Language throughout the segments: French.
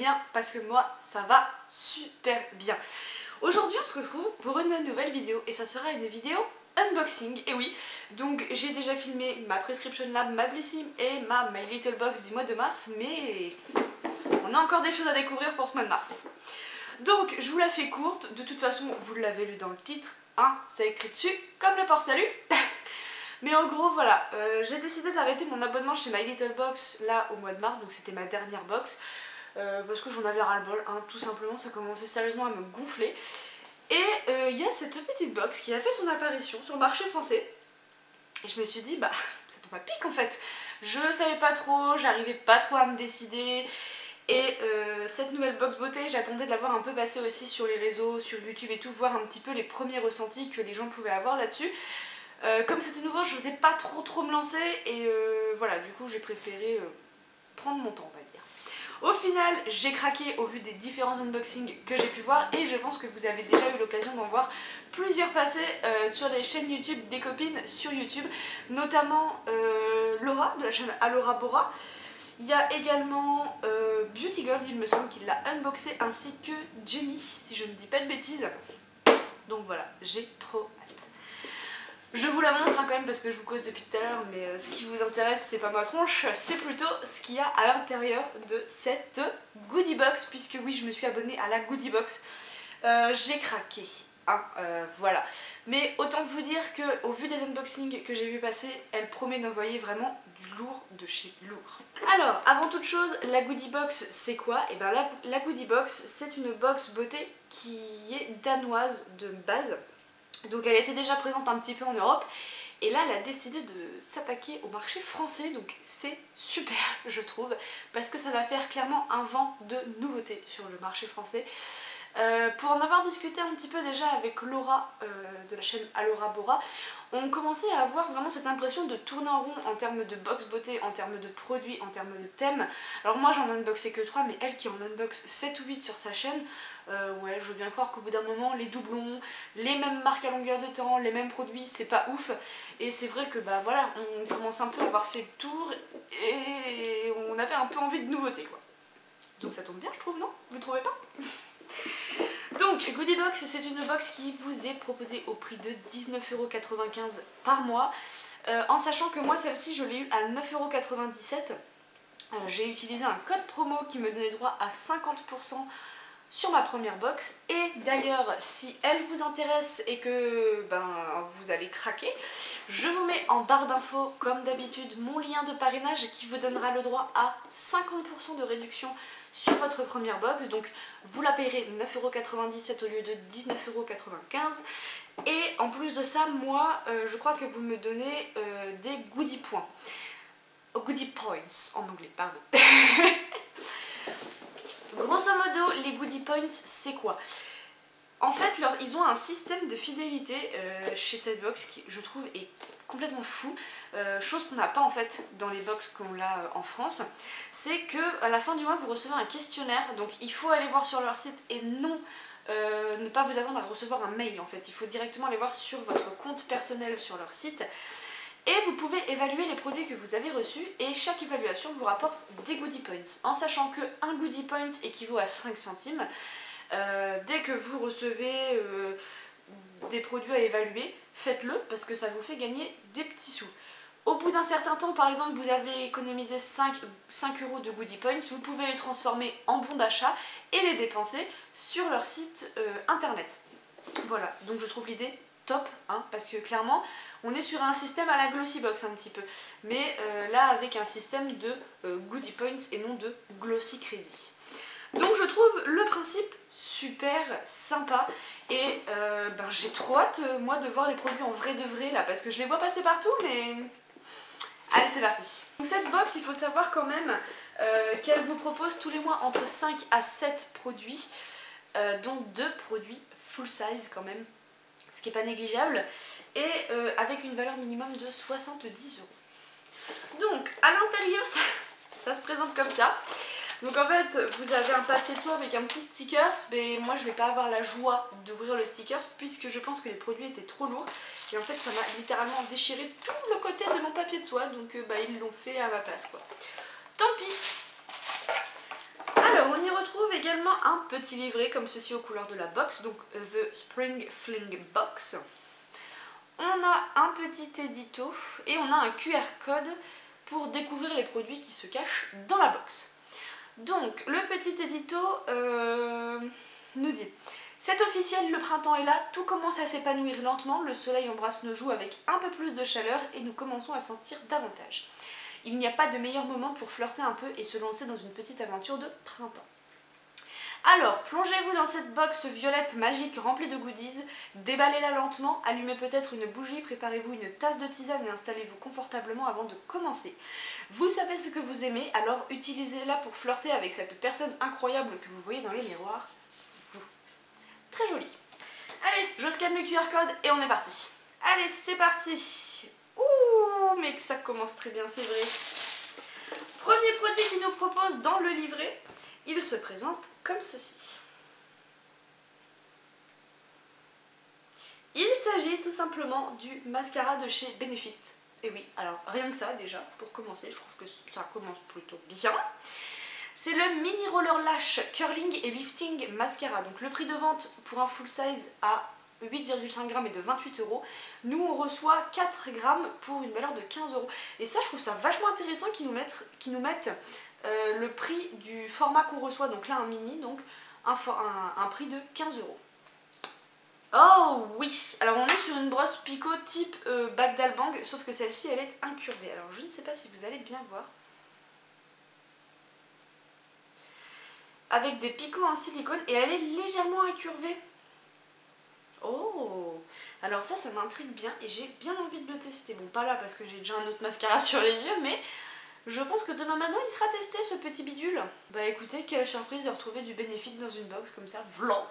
bien parce que moi ça va super bien. Aujourd'hui on se retrouve pour une nouvelle vidéo et ça sera une vidéo unboxing, et oui, donc j'ai déjà filmé ma Prescription Lab, ma Blissim et ma My Little Box du mois de mars, mais on a encore des choses à découvrir pour ce mois de mars. Donc je vous la fais courte, de toute façon vous l'avez lu dans le titre, hein, c'est écrit dessus, comme le port salut. Mais en gros voilà, j'ai décidé d'arrêter mon abonnement chez My Little Box là au mois de mars, donc c'était ma dernière box, parce que j'en avais ras-le-bol, hein, tout simplement, ça commençait sérieusement à me gonfler. Et il y a cette petite box qui a fait son apparition sur le marché français. Et je me suis dit, bah ça tombe à pic en fait. Je savais pas trop, j'arrivais pas trop à me décider. Et cette nouvelle box beauté, j'attendais de la voir un peu passer aussi sur les réseaux, sur YouTube et tout, voir un petit peu les premiers ressentis que les gens pouvaient avoir là-dessus. Comme c'était nouveau, je n'osais pas trop me lancer et voilà, du coup j'ai préféré prendre mon temps, on va dire. Au final, j'ai craqué au vu des différents unboxings que j'ai pu voir et je pense que vous avez déjà eu l'occasion d'en voir plusieurs passer sur les chaînes YouTube des copines sur YouTube, notamment Laura de la chaîne Alora Bora. Il y a également Beauty Gold, il me semble qu'il l'a unboxé, ainsi que Jenny, si je ne dis pas de bêtises. Donc voilà, j'ai trop hâte. Je vous la montre hein, quand même parce que je vous cause depuis tout à l'heure, mais ce qui vous intéresse c'est pas ma tronche, c'est plutôt ce qu'il y a à l'intérieur de cette goodie box, puisque oui je me suis abonnée à la goodie box. J'ai craqué, hein, voilà. Mais autant vous dire que au vu des unboxings que j'ai vu passer, elle promet d'envoyer vraiment du lourd de chez lourd. Alors, avant toute chose, la goodie box c'est quoi? Et bien la goodie box c'est une box beauté qui est danoise de base. Donc elle était déjà présente un petit peu en Europe et là elle a décidé de s'attaquer au marché français, donc c'est super je trouve, parce que ça va faire clairement un vent de nouveautés sur le marché français. Pour en avoir discuté un petit peu déjà avec Laura de la chaîne Alora Bora, on commençait à avoir vraiment cette impression de tourner en rond en termes de box beauté, en termes de produits, en termes de thèmes. Alors moi j'en unboxé que 3, mais elle qui en unbox 7 ou 8 sur sa chaîne, ouais je veux bien croire qu'au bout d'un moment les doublons, les mêmes marques à longueur de temps, les mêmes produits, c'est pas ouf. Et c'est vrai que bah voilà, on commence un peu à avoir fait le tour et on avait un peu envie de nouveautés quoi. Donc ça tombe bien je trouve, non? Vous trouvez pas? Donc Goodie Box c'est une box qui vous est proposée au prix de 19,95€ par mois, en sachant que moi celle-ci je l'ai eu à 9,97€. J'ai utilisé un code promo qui me donnait droit à 50% sur ma première box, et d'ailleurs si elle vous intéresse et que ben, vous allez craquer, je vous mets en barre d'infos comme d'habitude mon lien de parrainage qui vous donnera le droit à 50% de réduction sur votre première box, donc vous la payerez 9,97€ au lieu de 19,95€. Et en plus de ça, moi je crois que vous me donnez des goodie points, goodie points en anglais, pardon. Grosso modo, les goodie points, c'est quoi? En fait, ils ont un système de fidélité chez cette box qui, je trouve, est complètement fou. Chose qu'on n'a pas en fait dans les box qu'on a en France. C'est que à la fin du mois, vous recevez un questionnaire. Donc il faut aller voir sur leur site et non ne pas vous attendre à recevoir un mail en fait. Il faut directement aller voir sur votre compte personnel sur leur site. Et vous pouvez évaluer les produits que vous avez reçus et chaque évaluation vous rapporte des goodie points. En sachant que un goodie point équivaut à 5 centimes, dès que vous recevez des produits à évaluer, faites-le parce que ça vous fait gagner des petits sous. Au bout d'un certain temps, par exemple, vous avez économisé 5€ de goodie points, vous pouvez les transformer en bons d'achat et les dépenser sur leur site internet. Voilà, donc je trouve l'idée top, hein, parce que clairement on est sur un système à la Glossy Box un petit peu, mais là avec un système de goodie points et non de Glossy Crédit. Donc je trouve le principe super sympa et ben, j'ai trop hâte moi de voir les produits en vrai de vrai là, parce que je les vois passer partout, mais allez c'est parti. Donc cette box, il faut savoir quand même qu'elle vous propose tous les mois entre 5 à 7 produits, dont 2 produits full size quand même, ce qui n'est pas négligeable, et avec une valeur minimum de 70€. Donc à l'intérieur ça se présente comme ça. Donc en fait vous avez un papier tout avec un petit stickers, mais moi je vais pas avoir la joie d'ouvrir le stickers puisque je pense que les produits étaient trop lourds et en fait ça m'a littéralement déchiré tout le côté de mon papier de soie, donc bah, ils l'ont fait à ma place quoi. Tant pis. Alors Alors on y retrouve également un petit livret comme ceci aux couleurs de la box, donc The Spring Fling Box. On a un petit édito et on a un QR code pour découvrir les produits qui se cachent dans la box. Donc le petit édito nous dit: c'est officiel, le printemps est là, tout commence à s'épanouir lentement, le soleil embrasse nos joues avec un peu plus de chaleur et nous commençons à sentir davantage. Il n'y a pas de meilleur moment pour flirter un peu et se lancer dans une petite aventure de printemps. Alors, plongez-vous dans cette box violette magique remplie de goodies, déballez-la lentement, allumez peut-être une bougie, préparez-vous une tasse de tisane et installez-vous confortablement avant de commencer. Vous savez ce que vous aimez, alors utilisez-la pour flirter avec cette personne incroyable que vous voyez dans les miroirs. Vous. Très joli. Allez, je scanne le QR code et on est parti. Allez, c'est parti. Ouh, mais que ça commence très bien, c'est vrai. Premier produit qu'il nous propose dans le livret. Il se présente comme ceci. Il s'agit tout simplement du mascara de chez Benefit. Et oui, alors rien que ça déjà, pour commencer, je trouve que ça commence plutôt bien. C'est le Mini Roller Lash Curling et Lifting Mascara. Donc le prix de vente pour un full size à 8,5 grammes est de 28 €. Nous on reçoit 4 grammes pour une valeur de 15 €. Et ça je trouve ça vachement intéressant qu'ils nous mettent le prix du format qu'on reçoit, donc là un mini, donc un prix de 15 €. Oh oui, alors on est sur une brosse Pico type bac d'Albang, sauf que celle-ci elle est incurvée. Alors je ne sais pas si vous allez bien voir. Avec des picots en silicone et elle est légèrement incurvée. Oh, alors ça m'intrigue bien et j'ai bien envie de le tester. Bon, pas là parce que j'ai déjà un autre mascara sur les yeux, mais je pense que demain matin il sera testé ce petit bidule. Bah écoutez, quelle surprise de retrouver du Benefit dans une box comme ça, vlan.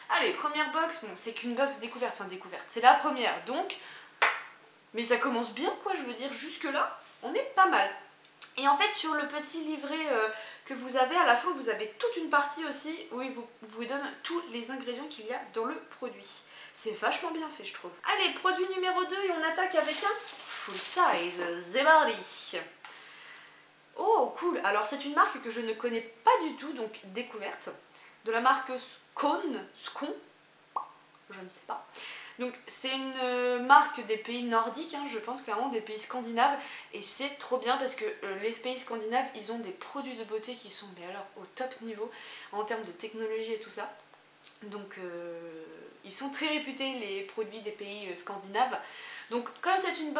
Allez, première box, bon c'est qu'une box découverte, enfin découverte, c'est la première donc, mais ça commence bien quoi, je veux dire, jusque là, on est pas mal. Et en fait sur le petit livret que vous avez, à la fin vous avez toute une partie aussi où il vous donne tous les ingrédients qu'il y a dans le produit. C'est vachement bien fait je trouve. Allez, produit numéro 2 et on attaque avec un full size, c'est oh cool, alors c'est une marque que je ne connais pas du tout, donc découverte, de la marque Scon, je ne sais pas. Donc c'est une marque des pays nordiques, hein, je pense clairement des pays scandinaves, et c'est trop bien parce que les pays scandinaves ils ont des produits de beauté qui sont mais alors au top niveau en termes de technologie et tout ça. Donc ils sont très réputés les produits des pays scandinaves. Donc comme c'est une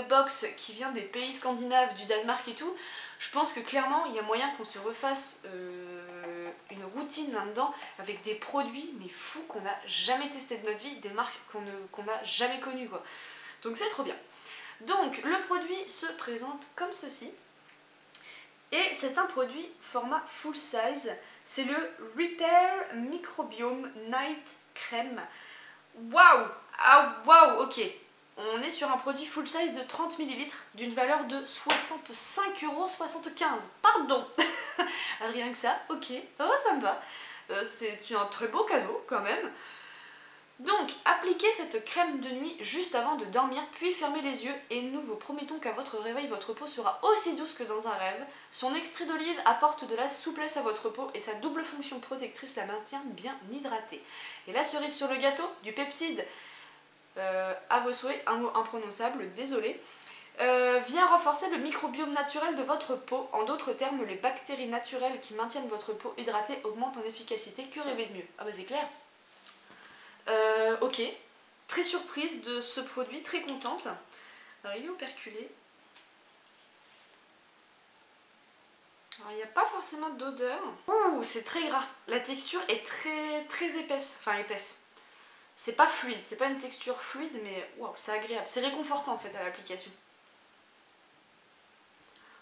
box qui vient des pays scandinaves, du Danemark et tout, je pense que clairement il y a moyen qu'on se refasse une routine là-dedans avec des produits mais fous qu'on n'a jamais testé de notre vie, des marques qu'on n'a jamais connues quoi. Donc c'est trop bien. Donc le produit se présente comme ceci. Et c'est un produit format full size, c'est le Repair Microbiome Night Crème. Waouh! Ah waouh, ok. On est sur un produit full size de 30 ml d'une valeur de 65,75 €. Pardon. Rien que ça, ok. Oh, ça me va. C'est un très beau cadeau quand même. Donc, appliquez cette crème de nuit juste avant de dormir, puis fermez les yeux et nous vous promettons qu'à votre réveil, votre peau sera aussi douce que dans un rêve. Son extrait d'olive apporte de la souplesse à votre peau et sa double fonction protectrice la maintient bien hydratée. Et la cerise sur le gâteau, du peptide à vos souhaits, un mot imprononçable, désolé, vient renforcer le microbiome naturel de votre peau. En d'autres termes, les bactéries naturelles qui maintiennent votre peau hydratée augmentent en efficacité. Que rêver de mieux? Ah bah c'est clair. Ok, très surprise de ce produit, très contente. Alors il est operculé. Alors il n'y a pas forcément d'odeur. Ouh, c'est très gras. La texture est très épaisse. Enfin épaisse. C'est pas fluide, c'est pas une texture fluide, mais waouh, c'est agréable. C'est réconfortant en fait à l'application.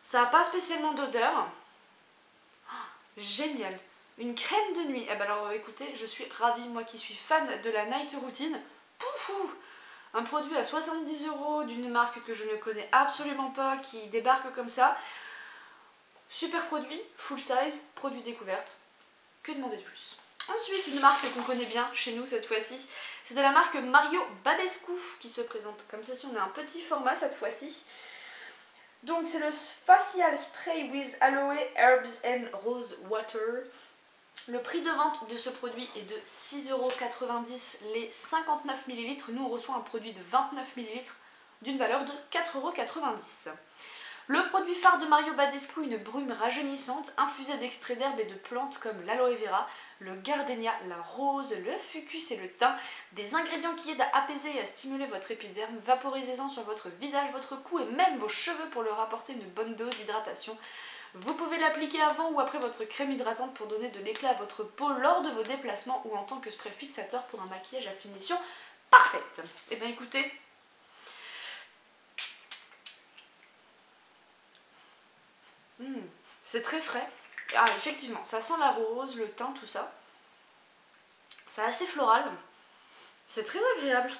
Ça n'a pas spécialement d'odeur. Oh, génial. Une crème de nuit. Eh ben alors écoutez, je suis ravie, moi qui suis fan de la night routine. Poufou! Un produit à 70 € d'une marque que je ne connais absolument pas, qui débarque comme ça. Super produit, full size, produit découverte. Que demander de plus? Ensuite, une marque qu'on connaît bien chez nous cette fois-ci, c'est de la marque Mario Badescu qui se présente comme ceci. On a un petit format cette fois-ci. Donc c'est le Facial Spray with Aloe Herbs and Rose Water. Le prix de vente de ce produit est de 6,90 € les 59 ml. Nous on reçoit un produit de 29 ml d'une valeur de 4,90 €. Le produit phare de Mario Badescu, une brume rajeunissante infusée d'extraits d'herbes et de plantes comme l'aloe vera, le gardénia, la rose, le fucus et le thym. Des ingrédients qui aident à apaiser et à stimuler votre épiderme. Vaporisez-en sur votre visage, votre cou et même vos cheveux pour leur apporter une bonne dose d'hydratation. Vous pouvez l'appliquer avant ou après votre crème hydratante pour donner de l'éclat à votre peau lors de vos déplacements ou en tant que spray fixateur pour un maquillage à finition parfaite. Et bien écoutez, c'est très frais. Ah effectivement, ça sent la rose, le thym, tout ça. C'est assez floral. C'est très agréable.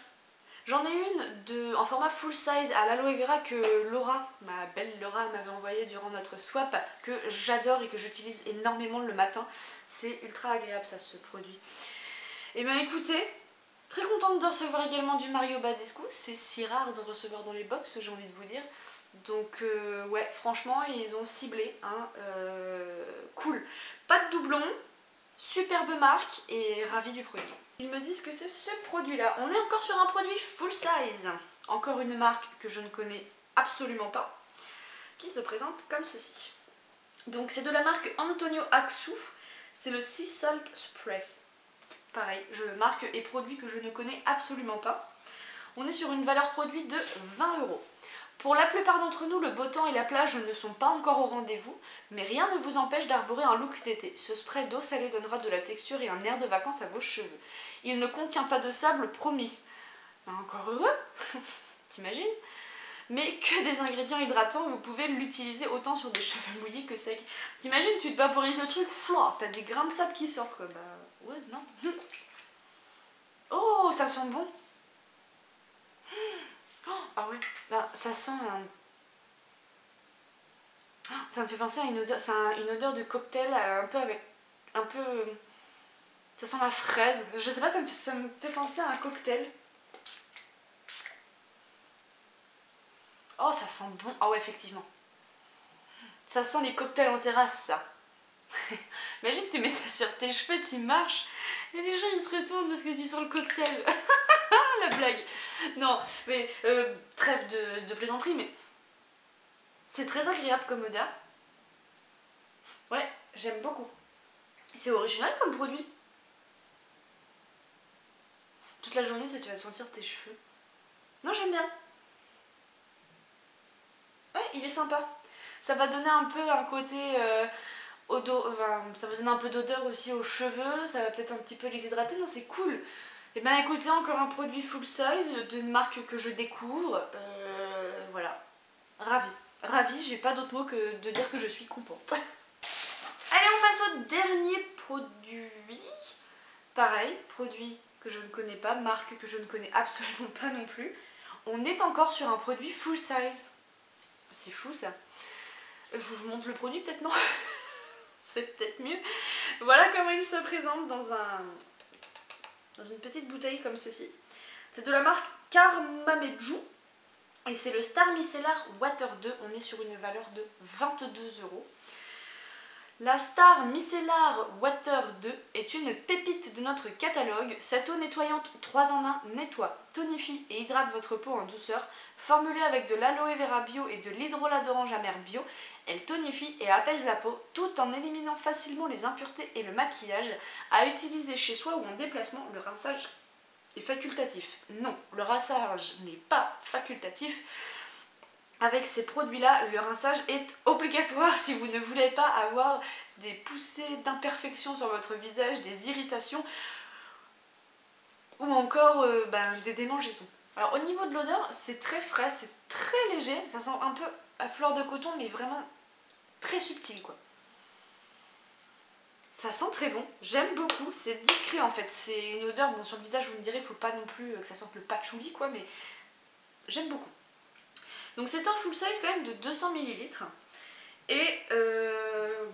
J'en ai une en format full size à l'aloe vera que Laura, ma belle Laura, m'avait envoyé durant notre swap, que j'adore et que j'utilise énormément le matin. C'est ultra agréable ça, ce produit. Et bien écoutez, très contente de recevoir également du Mario Badescu. C'est si rare de recevoir dans les box, j'ai envie de vous dire. Donc ouais, franchement, ils ont ciblé, hein, cool. Pas de doublon, superbe marque et ravie du produit. Ils me disent que c'est ce produit-là. On est encore sur un produit full size. Encore une marque que je ne connais absolument pas, qui se présente comme ceci. Donc c'est de la marque Antonio Axu. C'est le Sea Salt Spray. Pareil, marque et produit que je ne connais absolument pas. On est sur une valeur produit de 20 €. Pour la plupart d'entre nous, le beau temps et la plage ne sont pas encore au rendez-vous, mais rien ne vous empêche d'arborer un look d'été. Ce spray d'eau salée donnera de la texture et un air de vacances à vos cheveux. Il ne contient pas de sable, promis. Encore heureux. T'imagines? Mais que des ingrédients hydratants, vous pouvez l'utiliser autant sur des cheveux mouillés que secs. T'imagines, tu te vaporises le truc, flou, t'as des grains de sable qui sortent quoi. Bah ouais, non. Oh, ça sent bon. Ah ouais, là, ça sent ça me fait penser à une odeur, c'est une odeur de cocktail un peu avec, un peu, ça sent la fraise, je sais pas, ça me fait penser à un cocktail. Oh ça sent bon, ah ouais effectivement, ça sent les cocktails en terrasse ça. Imagine tu mets ça sur tes cheveux, tu marches et les gens ils se retournent parce que tu sens le cocktail. La blague. Non mais trêve de plaisanterie, mais c'est très agréable comme odeur. Ouais, j'aime beaucoup. C'est original comme produit. Toute la journée, ça tu vas sentir tes cheveux. Non, j'aime bien. Ouais, il est sympa. Ça va donner un peu un côté ça va donner un peu d'odeur aussi aux cheveux. Ça va peut-être un petit peu les hydrater. Non, c'est cool. Et ben écoutez, encore un produit full size d'une marque que je découvre. Voilà. Ravie. Ravie, j'ai pas d'autre mot que de dire que je suis contente. Allez, on passe au dernier produit. Pareil, produit que je ne connais pas, marque que je ne connais absolument pas non plus. On est encore sur un produit full size. C'est fou ça. Je vous montre le produit peut-être, non? C'est peut-être mieux. Voilà comment il se présente dans une petite bouteille comme ceci. C'est de la marque Karmameju. Et c'est le Star Micellar Water 2. On est sur une valeur de 22 €. La Star Micellar Water 2 est une pépite de notre catalogue. Cette eau nettoyante 3 en 1 nettoie, tonifie et hydrate votre peau en douceur. Formulée avec de l'aloe vera bio et de l'hydrolat d'orange amère bio, elle tonifie et apaise la peau tout en éliminant facilement les impuretés et le maquillage. À utiliser chez soi ou en déplacement, le rinçage est facultatif. Non, le rinçage n'est pas facultatif. Avec ces produits-là, le rinçage est obligatoire si vous ne voulez pas avoir des poussées d'imperfection sur votre visage, des irritations ou encore des démangeaisons. Alors au niveau de l'odeur, c'est très frais, c'est très léger, ça sent un peu à fleur de coton mais vraiment très subtil quoi. Ça sent très bon, j'aime beaucoup, c'est discret en fait, c'est une odeur, bon sur le visage vous me direz, il faut pas non plus que ça sente le patchouli quoi, mais j'aime beaucoup. Donc c'est un full size quand même de 200 ml. Et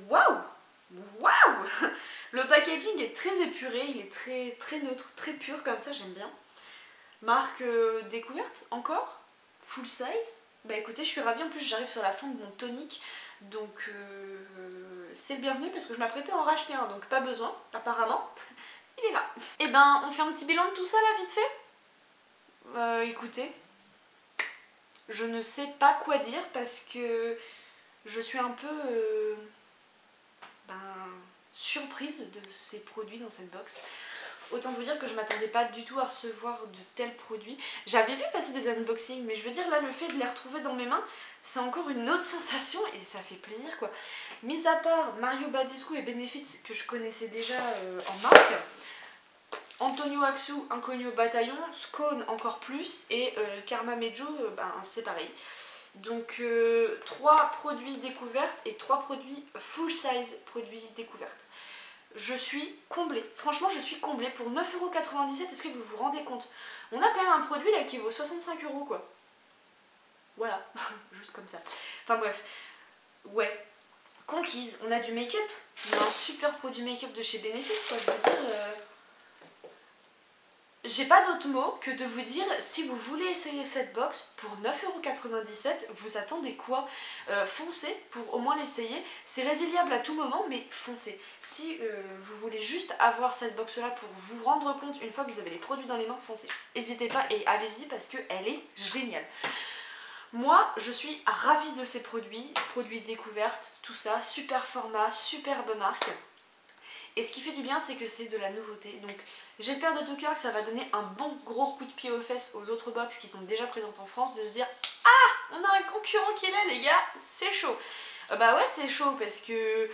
waouh! Waouh! Le packaging est très épuré, il est très neutre, très pur comme ça, j'aime bien. Marque découverte encore, full size, Bah écoutez, je suis ravie, en plus j'arrive sur la fin de mon tonique, donc c'est le bienvenu parce que je m'apprêtais à en racheter un, donc pas besoin, apparemment, il est là. Et ben on fait un petit bilan de tout ça là vite fait. Écoutez, je ne sais pas quoi dire parce que je suis un peu surprise de ces produits dans cette box. Autant vous dire que je m'attendais pas du tout à recevoir de tels produits. J'avais vu passer des unboxings, mais je veux dire là le fait de les retrouver dans mes mains, c'est encore une autre sensation et ça fait plaisir quoi. Mis à part Mario Badescu et Benefits que je connaissais déjà en marque, Antonio Axu, Inconnu au bataillon, Scone encore plus et Karma Meiju, c'est pareil. Donc 3 produits découvertes et 3 produits full size produits découvertes. Je suis comblée, franchement je suis comblée pour 9,97€, est-ce que vous vous rendez compte? On a quand même un produit là qui vaut 65€ quoi. Voilà, juste comme ça. Enfin bref, ouais, conquise, on a du make-up, on a un super produit make-up de chez Benefit quoi, je veux dire... J'ai pas d'autre mot que de vous dire, si vous voulez essayer cette box pour 9,97€, vous attendez quoi? Foncez pour au moins l'essayer. C'est résiliable à tout moment, mais foncez. Si vous voulez juste avoir cette box là pour vous rendre compte une fois que vous avez les produits dans les mains, foncez. N'hésitez pas et allez-y parce qu'elle est géniale. Moi, je suis ravie de ces produits découvertes, tout ça, super format, superbe marque. Et ce qui fait du bien, c'est que c'est de la nouveauté. Donc j'espère de tout cœur que ça va donner un bon gros coup de pied aux fesses aux autres box qui sont déjà présentes en France, de se dire « Ah, on a un concurrent qui est là les gars, c'est chaud !» Bah ouais, c'est chaud parce que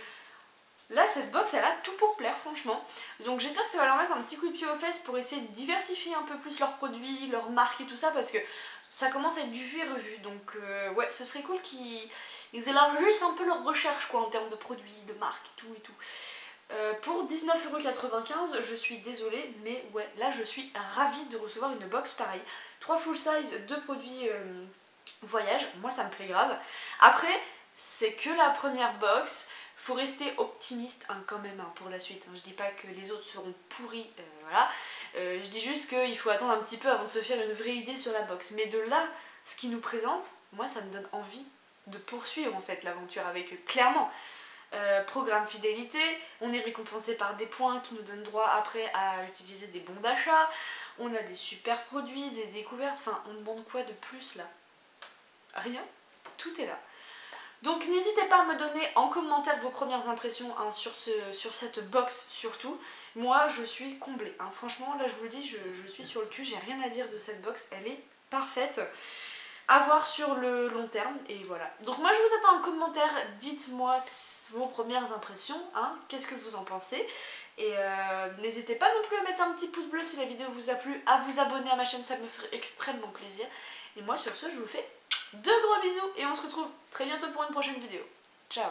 là, cette box, elle a tout pour plaire, franchement. Donc j'espère que ça va leur mettre un petit coup de pied aux fesses pour essayer de diversifier un peu plus leurs produits, leurs marques et tout ça, parce que ça commence à être du vu et revu. Donc ouais, ce serait cool qu'ils élargissent un peu leur recherche quoi, en termes de produits, de marques et tout et tout. Pour 19,95€, je suis désolée, mais ouais, là je suis ravie de recevoir une box pareille. 3 full size, 2 produits voyage, moi ça me plaît grave. Après, c'est que la première box, faut rester optimiste quand même pour la suite. Je dis pas que les autres seront pourris, voilà. Je dis juste qu'il faut attendre un petit peu avant de se faire une vraie idée sur la box. Mais de là, ce qu'ils nous présentent, moi ça me donne envie de poursuivre en fait l'aventure avec eux, clairement. Programme fidélité, on est récompensé par des points qui nous donnent droit après à utiliser des bons d'achat, on a des super produits, des découvertes, enfin on demande quoi de plus là? Rien, tout est là. Donc n'hésitez pas à me donner en commentaire vos premières impressions sur cette box surtout. Moi je suis comblée, franchement là je vous le dis, je suis sur le cul, j'ai rien à dire de cette box, elle est parfaite. À voir sur le long terme et voilà. Donc moi je vous attends en commentaire, dites-moi vos premières impressions, qu'est-ce que vous en pensez. Et n'hésitez pas non plus à mettre un petit pouce bleu si la vidéo vous a plu, à vous abonner à ma chaîne, ça me ferait extrêmement plaisir. Et moi sur ce je vous fais de gros bisous et on se retrouve très bientôt pour une prochaine vidéo. Ciao.